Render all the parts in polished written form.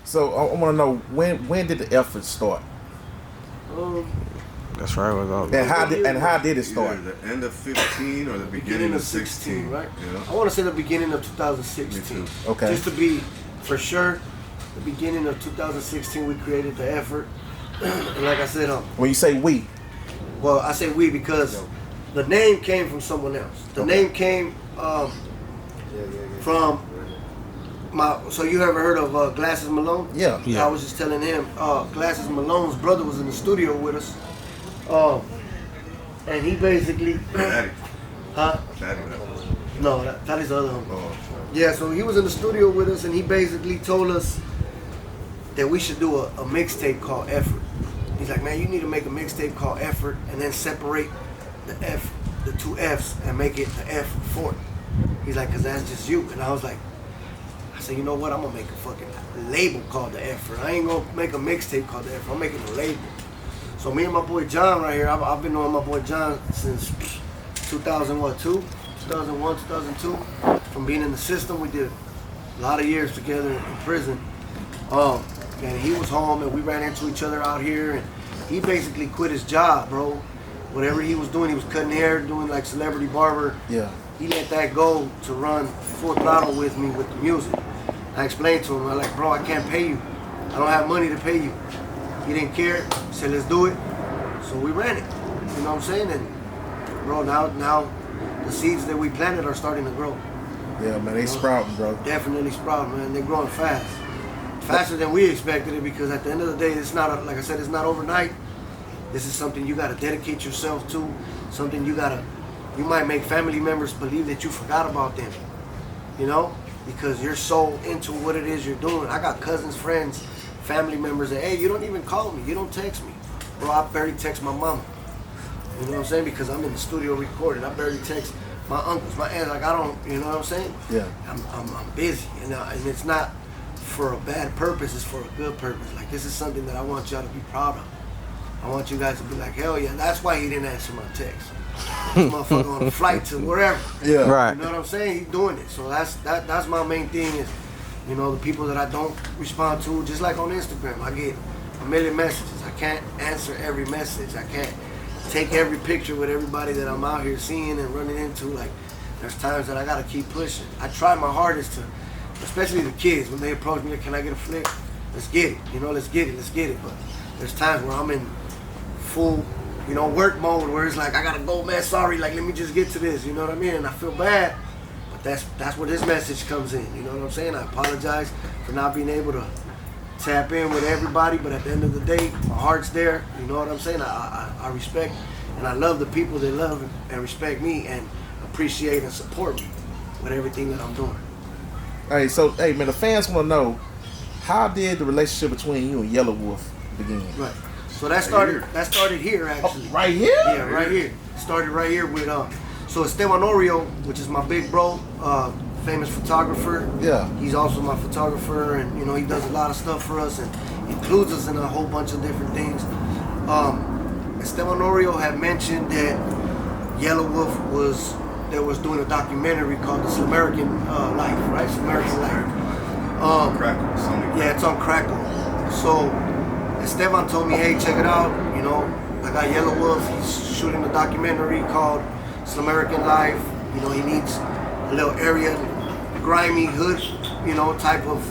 So I want to know when did the effort start? That's right. And how did it start? Either the end of 15 or the beginning of 16, right? Yeah. I want to say the beginning of 2016. Okay. Just to be for sure, the beginning of 2016 we created the effort. And like I said, when you say we, well, I say we because the name came from someone else. The name came from my. So you ever heard of Glasses Malone? Yeah. I was just telling him, Glasses Malone's brother was in the studio with us. And he basically, Daddy. huh? Daddy. No, that is the other one. Oh. Yeah, so he was in the studio with us, and he basically told us that we should do a mixtape called Effort. He's like, man, you need to make a mixtape called Effort, and then separate the two F's, and make it the EFxFort. He's like, cause that's just you. And I said, you know what? I'm gonna make a fucking label called the Effort. I ain't gonna make a mixtape called the Effort. I'm making a label. So me and my boy John right here, I've been knowing my boy John since 2001, 2002. From being in the system, we did a lot of years together in prison. And he was home and we ran into each other out here, and he basically quit his job, bro. Whatever he was doing, he was cutting hair, doing like celebrity barber. Yeah. He let that go to run full throttle with me with the music. I explained to him, I'm like, bro, I can't pay you. I don't have money to pay you. He didn't care. He said, let's do it. So we ran it. You know what I'm saying? And bro, now the seeds that we planted are starting to grow. Yeah, man, they sprouting, bro. Definitely sprouting, man. They're growing fast. Faster than we expected it, because at the end of the day, it's not, like I said, it's not overnight. This is something you got to dedicate yourself to. Something you might make family members believe that you forgot about them. You know? Because you're so into what it is you're doing. I got cousins, friends, family members that, hey, you don't even call me. You don't text me. Bro, I barely text my mama. You know what I'm saying? Because I'm in the studio recording. I barely text my uncles, my aunts. Like, I don't, you know what I'm saying? Yeah. I'm busy. And it's not for a bad purpose. It's for a good purpose. Like, this is something that I want y'all to be proud of. I want you guys to be like, hell yeah. That's why he didn't answer my text. This motherfucker on a flight to wherever. Yeah. Right. You know what I'm saying? He's doing it. So that's my main thing is, you know, the people that I don't respond to, just like on Instagram, I get a million messages. I can't answer every message. I can't take every picture with everybody that I'm out here seeing and running into. Like, there's times that I gotta keep pushing. I try my hardest to, especially the kids, when they approach me, like, can I get a flick? Let's get it. You know, let's get it. But there's times where I'm in full, you know, work mode where it's like, I gotta go, man, sorry, like, let me just get to this, you know what I mean? And I feel bad, but that's where this message comes in, you know what I'm saying? I apologize for not being able to tap in with everybody, but at the end of the day, my heart's there, you know what I'm saying? I respect and I love the people that love and respect me and appreciate and support me with everything that I'm doing. Hey, so, hey, man, the fans want to know, how did the relationship between you and Yelawolf begin? Right. So that started here actually. Oh, right here? Yeah, right here. Started right here with so Esteban Oreo, which is my big bro, famous photographer. Yeah. He's also my photographer, and you know, he does a lot of stuff for us and includes us in a whole bunch of different things. Esteban Oreo had mentioned that Yelawolf was doing a documentary called The Slumerican Life, right? Slumerican Life. Crackle. Yeah, it's on Crackle. So Esteban told me, hey, check it out. You know, I got Yelawolf. He's shooting a documentary called Slumerican Life. You know, he needs a little area, grimy hood, you know, type of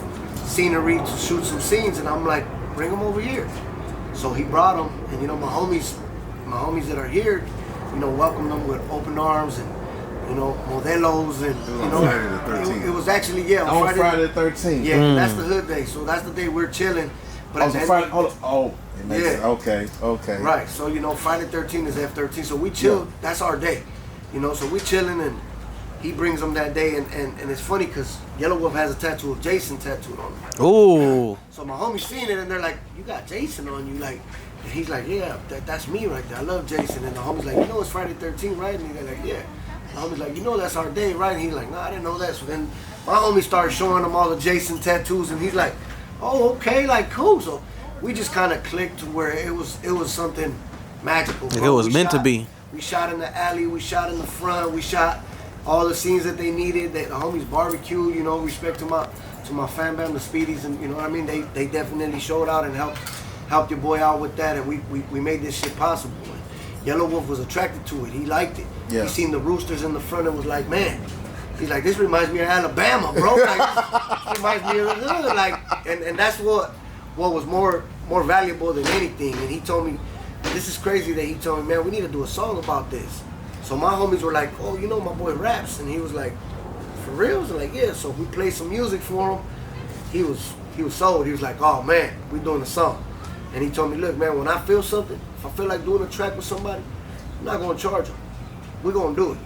scenery to shoot some scenes. And I'm like, bring him over here. So he brought him, and you know, my homies that are here, you know, welcomed them with open arms and, you know, modelos and, you know, Friday the 13th. It was actually, yeah, On Friday the 13th. Yeah, that's the hood day. So that's the day we're chilling. But Friday. It makes sense. Okay. Right. So you know, Friday 13 is F13. So we chill. Yeah. That's our day. You know. So we chilling, and he brings them that day, and it's funny because Yelawolf has a tattoo of Jason tattooed on him. Ooh. So my homies seen it, and they're like, "You got Jason on you?" Like, and he's like, "Yeah, that's me right there. I love Jason." And the homies like, "You know it's Friday 13, right?" And they're like, "Yeah." The homies like, "You know that's our day, right?" And he's like, "No, I didn't know that." So then my homie started showing him all the Jason tattoos, and he's like, "Oh, okay, like cool." So we just kind of clicked to where it was something magical. Like it was meant to be. We shot in the alley, we shot in the front, we shot all the scenes that they needed. The homies barbecue, you know, respect to my fan band, the Speedies, and you know what I mean. They definitely showed out and helped your boy out with that, and we made this shit possible. And Yelawolf was attracted to it. He liked it. Yeah. He seen the roosters in the front and was like, man. He's like, this reminds me of Alabama, bro. Like, this reminds me of the hood. Like, and that's what was more valuable than anything. And he told me, this is crazy that he told me, man, we need to do a song about this. So my homies were like, oh, you know, my boy raps. And he was like, for real? I was like, yeah. So we played some music for him. He was sold. He was like, oh man, we doing a song. And he told me, look, man, when I feel something, if I feel like doing a track with somebody, I'm not gonna charge them. We're gonna do it.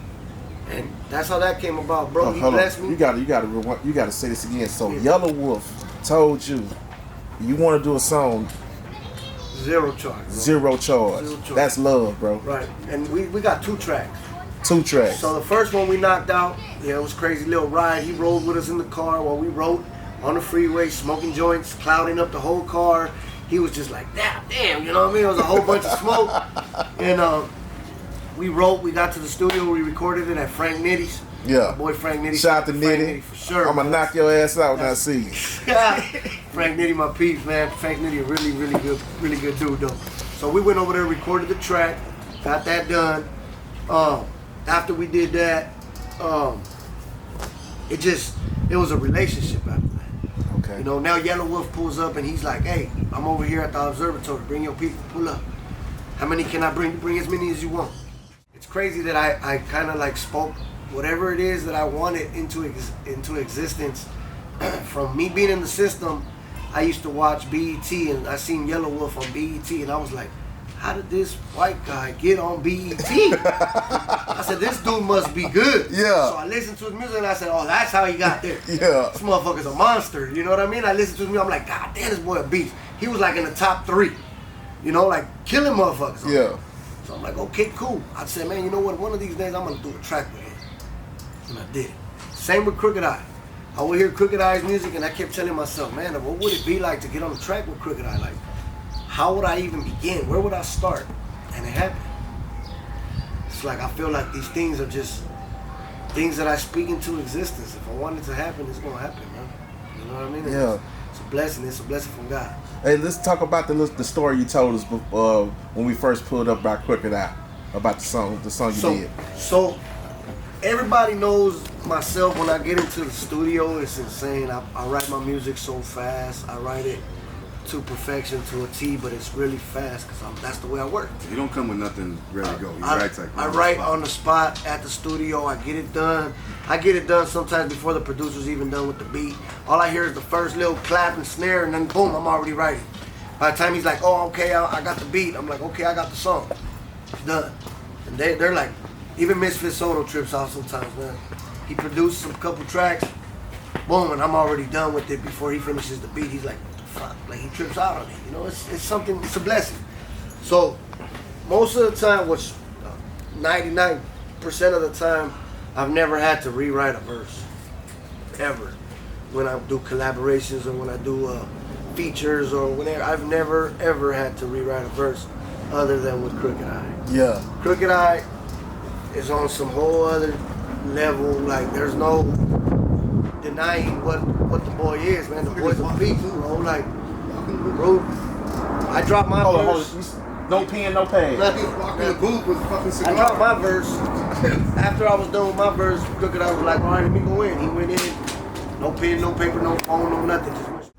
And that's how that came about, bro. He blessed me. You gotta say this again. So Yelawolf told you want to do a song. Zero charge. Bro. Zero charge. That's love, bro. Right. And we got 2 tracks. 2 tracks. So the first one we knocked out, yeah, it was a crazy little ride. He rode with us in the car while we wrote on the freeway, smoking joints, clouding up the whole car. He was just like, damn, you know what I mean? It was a whole bunch of smoke. And we wrote, we got to the studio, we recorded it at Frank Nitty's. Yeah. My boy Frank Nitty. Shout out to Nitty. For sure. I'm gonna knock your ass out when I see you. Frank Nitty, my peeps, man. Frank Nitty, really good dude, though. So we went over there, recorded the track, got that done. After we did that, it was a relationship after that. Okay. You know, now Yelawolf pulls up and he's like, hey, I'm over here at the observatory. Bring your people, pull up. How many can I bring? Bring as many as you want. It's crazy that I kind of like spoke whatever it is that I wanted into existence. From me being in the system, I used to watch BET and I seen Yelawolf on BET and I was like, how did this white guy get on BET? I said, this dude must be good. Yeah. So I listened to his music and I said, oh, that's how he got there. Yeah. This motherfucker's a monster. You know what I mean? I listened to his music. I'm like, God damn, this boy a beast. He was like in the top 3. You know, like killing motherfuckers. Yeah. So I'm like, okay, cool. I said, man, you know what? One of these days I'm gonna do a track with him. And I did. Same with Crooked Eye. I would hear Crooked Eye's music and I kept telling myself, man, what would it be like to get on the track with Crooked Eye? Like, how would I even begin? Where would I start? And it happened. It's like I feel like these things are just things that I speak into existence. If I want it to happen, it's gonna happen, man. You know what I mean? Yeah. It's a blessing. It's a blessing from God. Hey, let's talk about the story you told us when we first pulled up by Crooked Eye about the song you did. So everybody knows myself. When I get into the studio, it's insane. I write my music so fast. I write it to perfection, to a T, but it's really fast because that's the way I work. You don't come with nothing ready to go. You I write on the spot at the studio. I get it done. I get it done sometimes before the producer's even done with the beat. All I hear is the first little clap and snare, and then boom, I'm already writing. By the time he's like, oh, okay, I got the beat. I'm like, okay, I got the song. It's done. And they're like, even Misfit Soto trips out sometimes, man. He produced a couple tracks, boom, and I'm already done with it before he finishes the beat. He's like, fuck, like he trips out on it, you know. It's something. It's a blessing. So most of the time, which 99% of the time, I've never had to rewrite a verse ever. When I do collaborations or when I do features or whatever, I've never ever had to rewrite a verse other than with Crooked Eye. Yeah. Crooked Eye is on some whole other level. Like there's no denying what the boy is, man. The boy's a beast, bro. Like, bro, I dropped my verse. No pen, no pad. I dropped my verse. After I was done with my verse, Crooked Eye was like, all right, let me go in. He went in. No pen, no paper, no phone, no nothing. Just